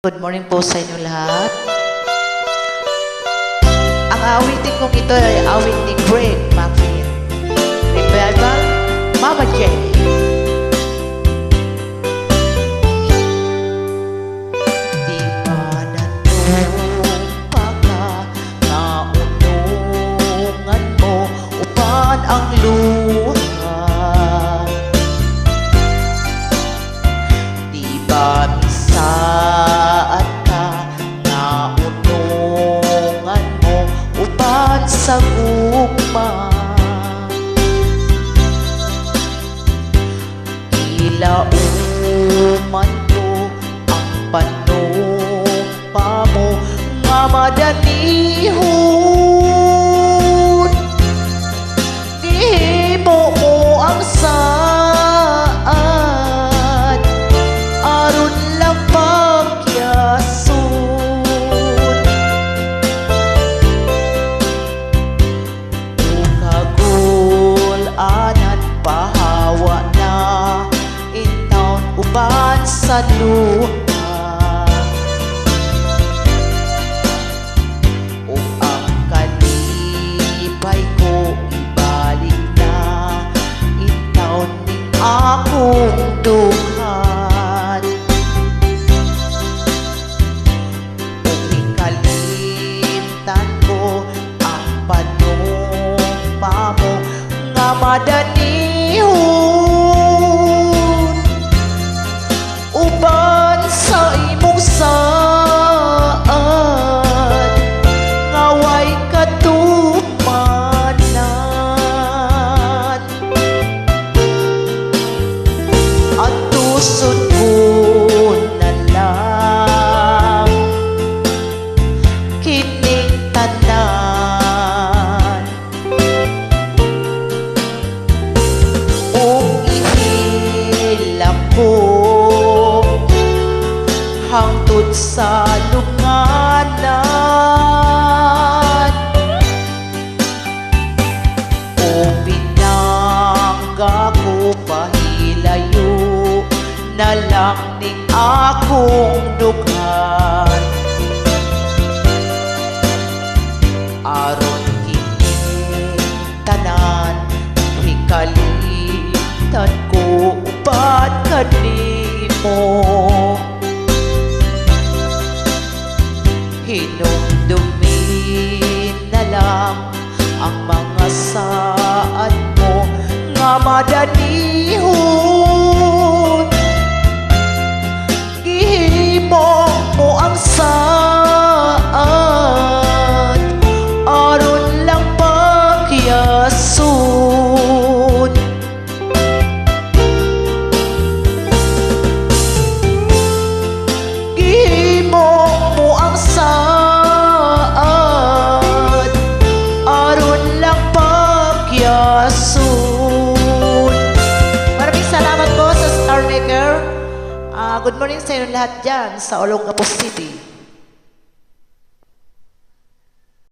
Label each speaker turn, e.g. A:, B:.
A: Good morning po sa inyo lahat. Ang awitin kong ito ay awit ni Greg Mackin. Revival, Mama J. Di ba natumpa ka, naunungan mo upan ang luha? Di ba saan ka naunungan mo upan sa gugma? Ilauman ko ang panumpa mo nga madanihon. Gihimo mo ang saan aron lang pagyasun. Ukagul-anan pahawa na intaon uban sa luha. O ang kalipay ko ibalik na intaon ning akong dughan. Kalimtan ko ang panumpa mo nga madanihon uban sa imong saan nga way katumanan. At tusod ko na lang kining tanan, o ihilak ko hangtod sa lunganan. O pinangga ko pahilayo na lang ning akong dughan. Aron kining tanan hikalitan ko upat kanimo. Hinumdumin na lang ang mga saad mo nga madanihon. Gihimo mo ang saan aron lang pagyasun. Gihimo mo ang saan aron lang pagyasun. Maraming salamat po sa Star Maker. Good morning sa inyo lahat dyan sa Olongapo City.